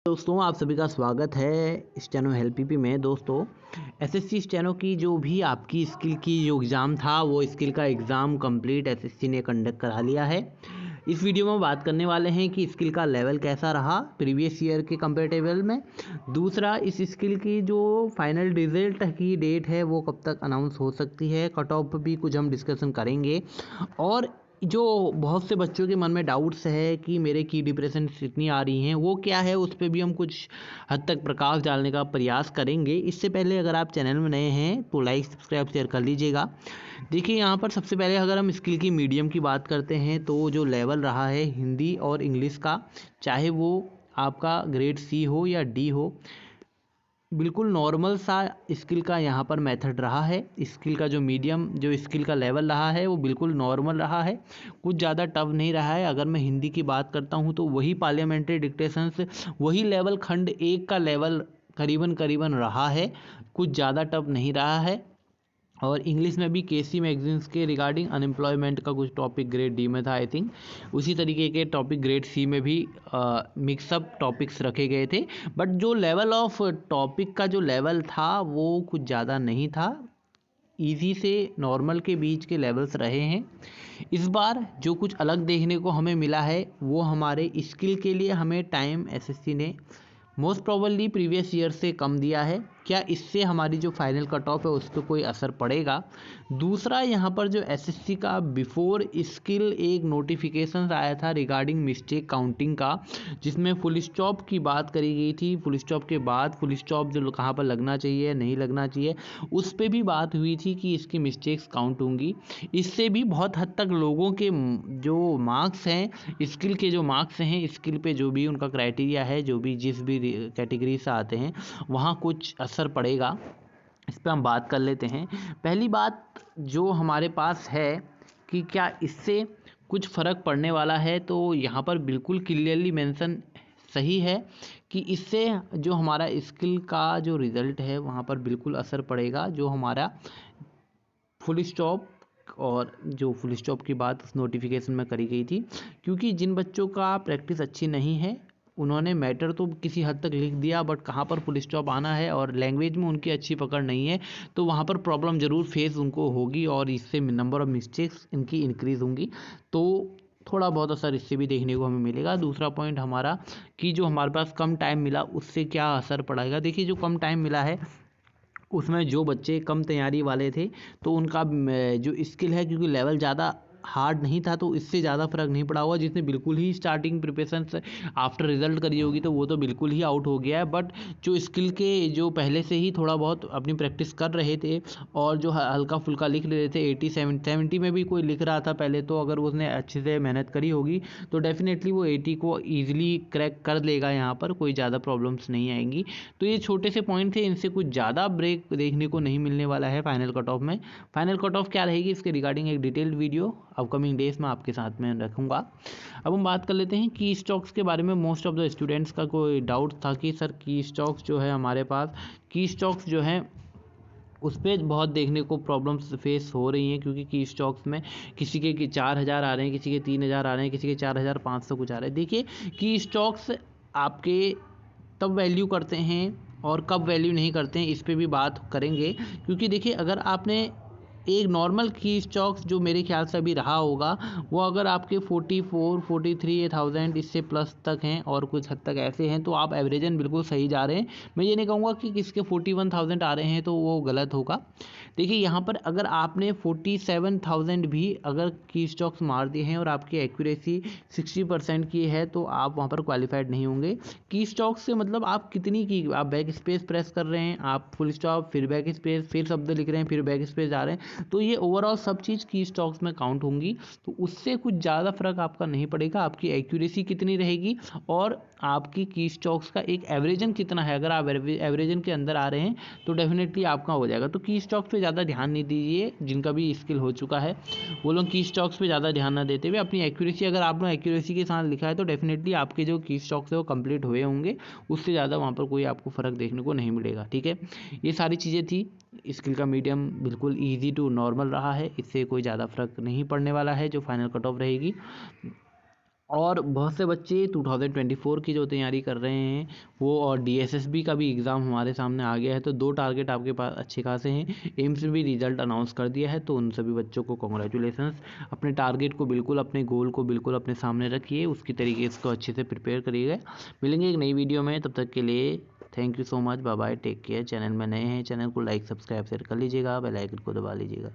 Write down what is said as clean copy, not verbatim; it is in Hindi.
दोस्तों आप सभी का स्वागत है स्टेनो हेल्प पीपी में। दोस्तों एसएससी स्टेनो की जो भी आपकी स्किल की जो एग्ज़ाम था वो स्किल का एग्ज़ाम कंप्लीट एसएससी ने कंडक्ट करा लिया है। इस वीडियो में बात करने वाले हैं कि स्किल का लेवल कैसा रहा प्रीवियस ईयर के कंपेरेटिव में। दूसरा, इस स्किल की जो फाइनल रिजल्ट की डेट है वो कब तक अनाउंस हो सकती है, कट ऑफ भी कुछ हम डिस्कशन करेंगे। और जो बहुत से बच्चों के मन में डाउट्स है कि मेरे की डिप्रेशन इतनी आ रही हैं वो क्या है, उस पर भी हम कुछ हद तक प्रकाश डालने का प्रयास करेंगे। इससे पहले अगर आप चैनल में नए हैं तो लाइक सब्सक्राइब शेयर कर लीजिएगा। देखिए यहाँ पर सबसे पहले अगर हम स्किल की मीडियम की बात करते हैं तो जो लेवल रहा है हिंदी और इंग्लिश का, चाहे वो आपका ग्रेड सी हो या डी हो, बिल्कुल नॉर्मल सा स्किल का यहाँ पर मेथड रहा है। स्किल का जो मीडियम जो स्किल का लेवल रहा है वो बिल्कुल नॉर्मल रहा है, कुछ ज़्यादा टफ नहीं रहा है। अगर मैं हिंदी की बात करता हूँ तो वही पार्लियामेंट्री डिक्टेशंस, वही लेवल खंड 1 का लेवल करीबन करीबन रहा है, कुछ ज़्यादा टफ नहीं रहा है। और इंग्लिश में भी केसी मैगजीन्स के रिगार्डिंग अनएम्प्लॉयमेंट का कुछ टॉपिक ग्रेड डी में था आई थिंक, उसी तरीके के टॉपिक ग्रेड सी में भी मिक्सअप टॉपिक्स रखे गए थे। बट जो लेवल ऑफ टॉपिक का जो लेवल था वो कुछ ज़्यादा नहीं था, इजी से नॉर्मल के बीच के लेवल्स रहे हैं। इस बार जो कुछ अलग देखने को हमें मिला है वो हमारे स्किल के लिए हमें टाइम एसएससी ने मोस्ट प्रोबेबली प्रीवियस ईयर से कम दिया है। क्या इससे हमारी जो फाइनल कट ऑफ है उस पर कोई असर पड़ेगा? दूसरा, यहाँ पर जो एसएससी का बिफोर स्किल एक नोटिफिकेशन आया था रिगार्डिंग मिस्टेक काउंटिंग का, जिसमें फुल स्टॉप की बात करी गई थी। फुल स्टॉप के बाद फुल स्टॉप जो कहाँ पर लगना चाहिए नहीं लगना चाहिए उस पर भी बात हुई थी कि इसकी मिस्टेक्स काउंट होंगी। इससे भी बहुत हद तक लोगों के जो मार्क्स हैं, स्किल के जो मार्क्स हैं, स्किल पे जो भी उनका क्राइटेरिया है, जो भी जिस भी कैटेगरी से आते हैं वहाँ कुछ असर पड़ेगा। इस पर हम बात कर लेते हैं। पहली बात जो हमारे पास है कि क्या इससे कुछ फ़र्क पड़ने वाला है, तो यहाँ पर बिल्कुल क्लियरली मेंशन सही है कि इससे जो हमारा स्किल का जो रिज़ल्ट है वहाँ पर बिल्कुल असर पड़ेगा। जो हमारा फुल स्टॉप और जो फुल स्टॉप की बात उस नोटिफिकेशन में करी गई थी, क्योंकि जिन बच्चों का प्रैक्टिस अच्छी नहीं है उन्होंने मैटर तो किसी हद तक लिख दिया, बट कहाँ पर फुल स्टॉप आना है और लैंग्वेज में उनकी अच्छी पकड़ नहीं है, तो वहाँ पर प्रॉब्लम ज़रूर फेस उनको होगी और इससे नंबर ऑफ मिस्टेक्स इनकी इंक्रीज़ होंगी। तो थोड़ा बहुत असर इससे भी देखने को हमें मिलेगा। दूसरा पॉइंट हमारा कि जो हमारे पास कम टाइम मिला उससे क्या असर पड़ेगा। देखिए जो कम टाइम मिला है उसमें जो बच्चे कम तैयारी वाले थे तो उनका जो स्किल है, क्योंकि लेवल ज़्यादा हार्ड नहीं था तो इससे ज़्यादा फर्क नहीं पड़ा होगा। जिसने बिल्कुल ही स्टार्टिंग प्रिपरेशन आफ्टर रिजल्ट करी होगी तो वो तो बिल्कुल ही आउट हो गया है। बट जो स्किल के जो पहले से ही थोड़ा बहुत अपनी प्रैक्टिस कर रहे थे और जो हल्का फुल्का लिख रहे थे 80 70 में भी कोई लिख रहा था पहले, तो अगर उसने अच्छे से मेहनत करी होगी तो डेफिनेटली वो 80 को ईजिली क्रैक कर लेगा, यहाँ पर कोई ज़्यादा प्रॉब्लम्स नहीं आएंगी। तो ये छोटे से पॉइंट थे, इनसे कुछ ज़्यादा ब्रेक देखने को नहीं मिलने वाला है फाइनल कट ऑफ में। फाइनल कट ऑफ क्या रहेगी इसके रिगार्डिंग एक डिटेल्ड वीडियो अपकमिंग डेज में आपके साथ में रखूँगा। अब हम बात कर लेते हैं की स्टॉक्स के बारे में। मोस्ट ऑफ द स्टूडेंट्स का कोई डाउट था कि सर की स्टॉक्स जो है हमारे पास, की स्टॉक्स जो हैं उस पर बहुत देखने को प्रॉब्लम्स फेस हो रही हैं, क्योंकि की स्टॉक्स में किसी के 4,000 आ रहे हैं, किसी के 3,000 आ रहे हैं, किसी के 4,500 कुछ आ रहे हैं। देखिए की स्टॉक्स आपके तब वैल्यू करते हैं और कब वैल्यू नहीं करते हैं इस पे भी बात करेंगे। क्योंकि देखिए अगर आपने एक नॉर्मल की स्टॉक्स जो मेरे ख्याल से अभी रहा होगा वो अगर आपके 44 43,000 इससे प्लस तक हैं और कुछ हद तक ऐसे हैं तो आप एवरेजन बिल्कुल सही जा रहे हैं। मैं ये नहीं कहूँगा कि किसके 41,000 आ रहे हैं तो वो गलत होगा। देखिए यहाँ पर अगर आपने 47,000 भी अगर की स्टॉक्स मार दिए हैं और आपकी एक्यूरेसी 60% की है तो आप वहाँ पर क्वालिफाइड नहीं होंगे। की स्टॉक्स से मतलब आप कितनी की, आप बैक स्पेस प्रेस कर रहे हैं, आप फुल स्टॉप फिर बैक स्पेस फिर शब्द लिख रहे हैं फिर बैक स्पेस जा रहे हैं, तो ये ओवरऑल सब चीज़ की स्टॉक्स में काउंट होंगी। तो उससे कुछ ज़्यादा फर्क आपका नहीं पड़ेगा। आपकी एक्यूरेसी कितनी रहेगी और आपकी की स्टॉक्स का एक एवरेजन कितना है, अगर आप एवरेजन के अंदर आ रहे हैं तो डेफिनेटली आपका हो जाएगा। तो की स्टॉक्स पे ज़्यादा ध्यान नहीं दीजिए, जिनका भी स्किल हो चुका है वो लोग की स्टॉक्स पे ज़्यादा ध्यान ना देते हुए अपनी एक्यूरेसी, अगर आपने एक्यूरेसी के साथ लिखा है तो डेफिनेटली आपके जो की स्टॉक्स है वो कंप्लीट हुए होंगे, उससे ज़्यादा वहाँ पर कोई आपको फ़र्क देखने को नहीं मिलेगा। ठीक है, ये सारी चीज़ें थी। स्किल का मीडियम बिल्कुल ईजी टू नॉर्मल रहा है, इससे कोई ज़्यादा फ़र्क नहीं पड़ने वाला है जो फाइनल कट ऑफ रहेगी। और बहुत से बच्चे 2024 की जो तैयारी कर रहे हैं वो, और DSSB का भी एग्ज़ाम हमारे सामने आ गया है, तो 2 टारगेट आपके पास अच्छे खासे हैं। एम्स ने भी रिजल्ट अनाउंस कर दिया है, तो उन सभी बच्चों को कॉन्ग्रेचुलेसन्स। अपने टारगेट को बिल्कुल, अपने गोल को बिल्कुल अपने सामने रखिए, उसकी तरीके इसको अच्छे से प्रिपेयर करिएगा। मिलेंगे एक नई वीडियो में, तब तक के लिए thank you so much, bye bye, take care. Channel में नए हैं, चैनल को लाइक सब्सक्राइब शेयर कर लीजिएगा, बेल आइकन को दबा लीजिएगा।